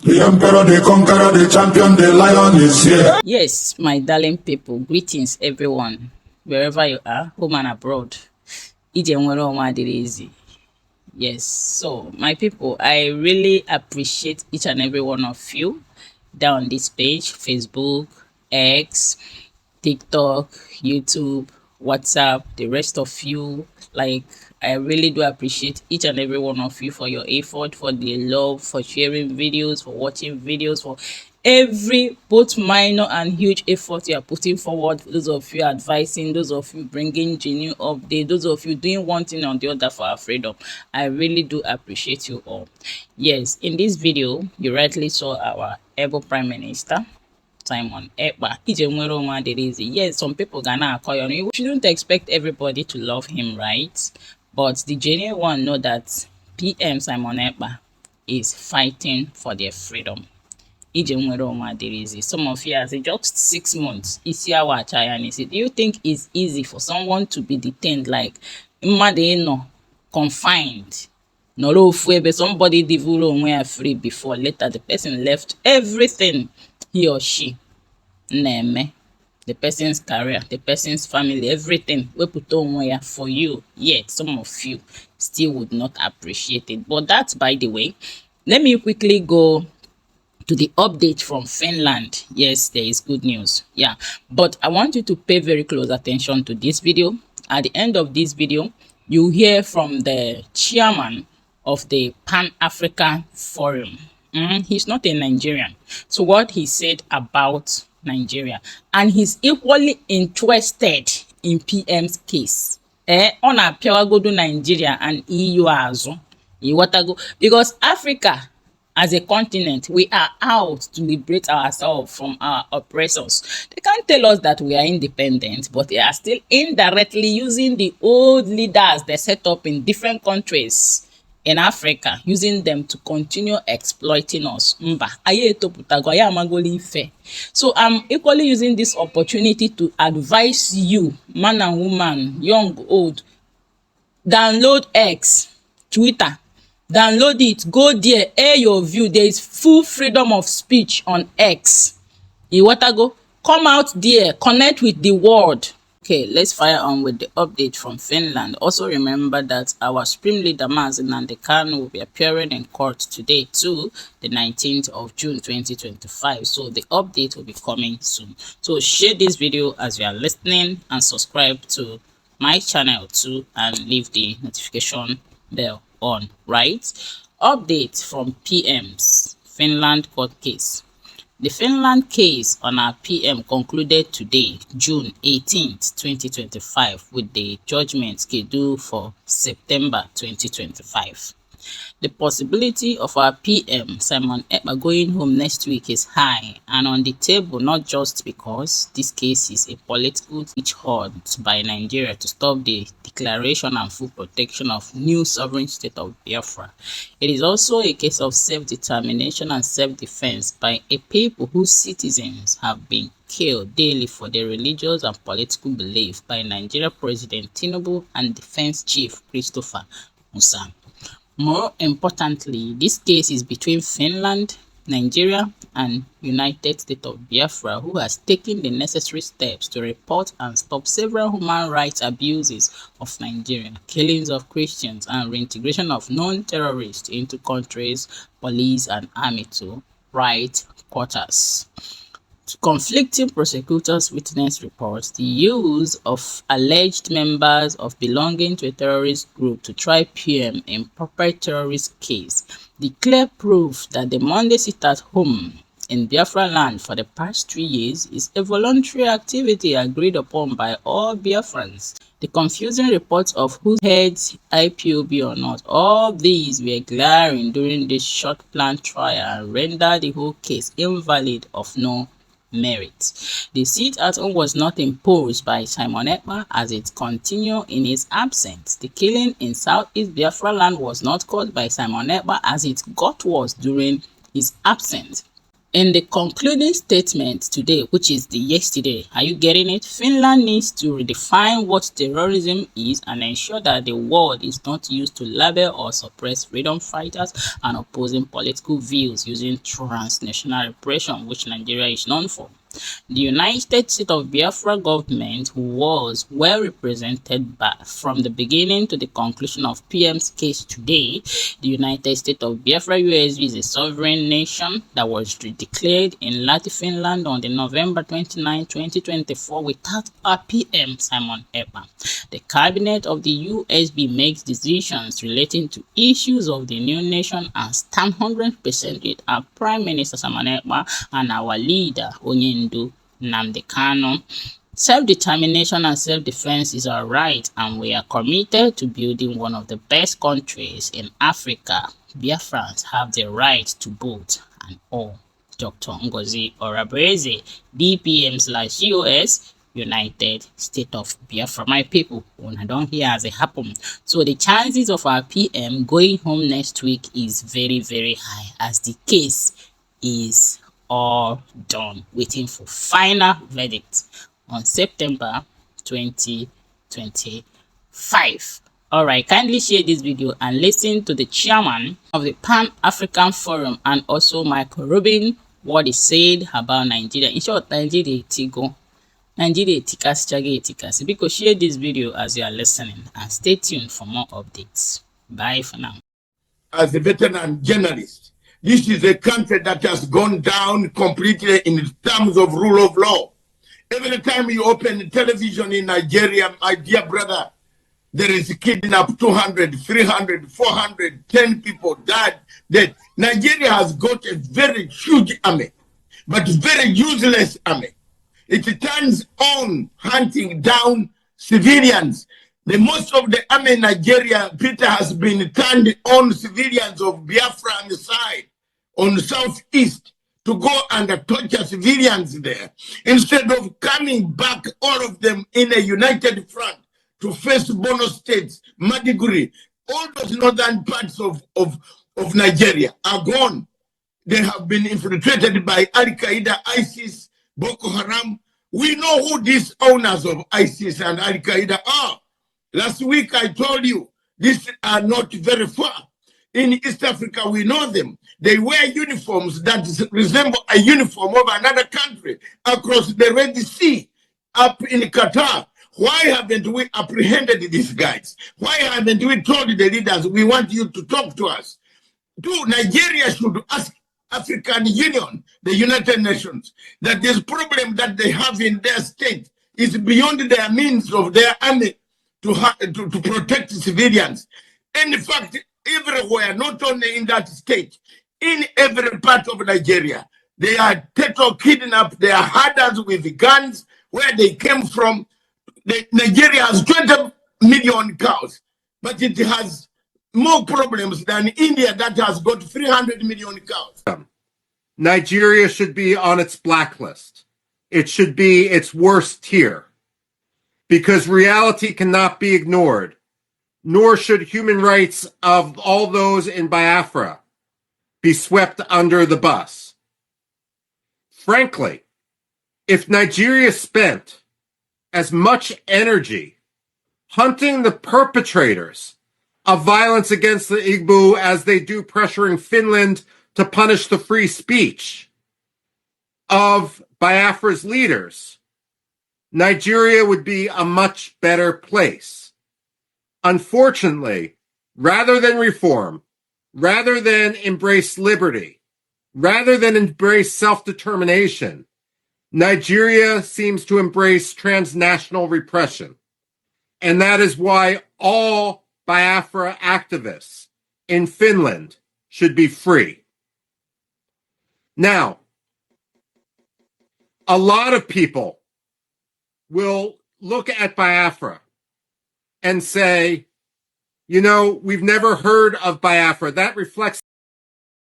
The emperor, the conqueror, the champion, the lion is here. Yes, my darling people, greetings everyone, wherever you are, home and abroad. Easy. Yes, so my people, I really appreciate each and every one of you down this page, Facebook, X, TikTok, YouTube, WhatsApp, the rest of you. Like, I really do appreciate each and every one of you for your effort, for the love, for sharing videos, for watching videos, for every both minor and huge effort you are putting forward. Those of you advising, those of you bringing genuine update, those of you doing one thing or the other for our freedom. I really do appreciate you all. Yes, in this video, you rightly saw our able Prime Minister Simon Ekpa. Yes, some people gonna call you. You shouldn't expect everybody to love him, right? But the genuine one know that PM Simon Ekpa is fighting for their freedom. Some of you, as just 6 months, do you think it's easy for someone to be detained, like confined? No, somebody developed free before, later the person left everything he or she neme, the person's career, the person's family, everything we put on for you, yet some of you still would not appreciate it. But that's by the way. Let me quickly go to the update from Finland. Yes, there is good news. Yeah, but I want you to pay very close attention to this video. At the end of this video, you hear from the chairman of the Pan-African Forum. He's not a Nigerian. So what he said about Nigeria, and he's equally interested in PM's case. On a go to Nigeria and EU as well. Because Africa as a continent, we are out to liberate ourselves from our oppressors. They can't tell us that we are independent, but they are still indirectly using the old leaders they set up in different countries in Africa, using them to continue exploiting us. So I'm equally using this opportunity to advise you, man and woman, young, old, download X, Twitter, download it, go there, air your view. There is full freedom of speech on X. Come out there, connect with the world. Okay, let's fire on with the update from Finland. Also remember that our Supreme Leader Mazi Nnamdi Kanu will be appearing in court today too, the 19th of June 2025. So the update will be coming soon. So share this video as you are listening and subscribe to my channel too and leave the notification bell on, right? Update from PM's Finland court case. The Finland case on our PM concluded today, June 18th, 2025, with the judgment scheduled for September 2025. The possibility of our PM, Simon Ekpa, going home next week is high and on the table, not just because this case is a political witch-hunt by Nigeria to stop the declaration and full protection of new sovereign state of Biafra. It is also a case of self-determination and self-defense by a people whose citizens have been killed daily for their religious and political belief by Nigeria President Tinubu and Defense Chief Christopher Musa. More importantly, this case is between Finland, Nigeria, and United States of Biafra, who has taken the necessary steps to report and stop several human rights abuses of Nigeria, killings of Christians, and reintegration of non-terrorists into countries, police, and army to right quarters. Conflicting prosecutors' witness reports the use of alleged members of belonging to a terrorist group to try PM in proper terrorist case. The clear proof that the Monday sit-at-home in Biafra land for the past 3 years is a voluntary activity agreed upon by all Biafrans. The confusing reports of who heads IPOB or not, all these were glaring during this short planned trial and rendered the whole case invalid of no merit. The sit-at-home was not imposed by Simon Ekpa as it continued in his absence. The killing in Southeast Biafra land was not caused by Simon Ekpa as it got worse during his absence. In the concluding statement today, which is the yesterday, are you getting it? Finland needs to redefine what terrorism is and ensure that the word is not used to label or suppress freedom fighters and opposing political views using transnational repression, which Nigeria is known for. The United States of Biafra government was well represented from the beginning to the conclusion of PM's case today. The United States of Biafra USV is a sovereign nation that was declared in Lati, Finland on the November 29, 2024 without a PM, Simon EKPA. The cabinet of the USB makes decisions relating to issues of the new nation and stand 100% with our Prime Minister Simon EKPA and our leader Onyendu Nnamdi Kanu. Self-determination and self-defense is our right, and we are committed to building one of the best countries in Africa. Biafrans have the right to vote and all. Dr. Ngozi Orabreze, DPM/US, United States of Biafra. My people, when I don't hear as it happen. So the chances of our PM going home next week is very, very high, as the case is all done, waiting for final verdict on September 2025. Alright, kindly share this video and listen to the chairman of the Pan-African Forum and also Michael Rubin, what he said about Nigeria. In short, Nigeria Tigo. Nigeria Tikas Chage Tikas. Because share this video as you are listening and stay tuned for more updates. Bye for now. As a veteran journalist, this is a country that has gone down completely in terms of rule of law. Every time you open television in Nigeria, my dear brother, there is a kidnap 200, 300, 400, 10 people died. That Nigeria has got a very huge army, but very useless army. It turns on hunting down civilians. The most of the army in Nigeria, Peter, has been turned on civilians of Biafra on the side, on the southeast, to go and torture civilians there. Instead of coming back, all of them in a united front to face Bono states, Maiduguri, all those northern parts of Nigeria are gone. They have been infiltrated by Al-Qaeda, ISIS, Boko Haram. We know who these owners of ISIS and Al-Qaeda are. Last week I told you, these are not very far. In East Africa, we know them. They wear uniforms that resemble a uniform of another country across the Red Sea, up in Qatar. Why haven't we apprehended these guys? Why haven't we told the leaders we want you to talk to us? Nigeria should ask African Union, the United Nations, that this problem that they have in their state is beyond their means of their army to protect civilians. And in fact, everywhere, not only in that state, in every part of Nigeria, they are total kidnapped, they are herders with guns, where they came from. Nigeria has 20 million cows, but it has more problems than India that has got 300 million cows. Nigeria should be on its blacklist. It should be its worst tier, because reality cannot be ignored, nor should human rights of all those in Biafra be swept under the bus. Frankly, if Nigeria spent as much energy hunting the perpetrators of violence against the Igbo as they do pressuring Finland to punish the free speech of Biafra's leaders, Nigeria would be a much better place. Unfortunately, rather than reform, rather than embrace liberty, rather than embrace self-determination, Nigeria seems to embrace transnational repression. And that is why all Biafra activists in Finland should be free. Now, a lot of people will look at Biafra and say, you know, we've never heard of Biafra. That reflects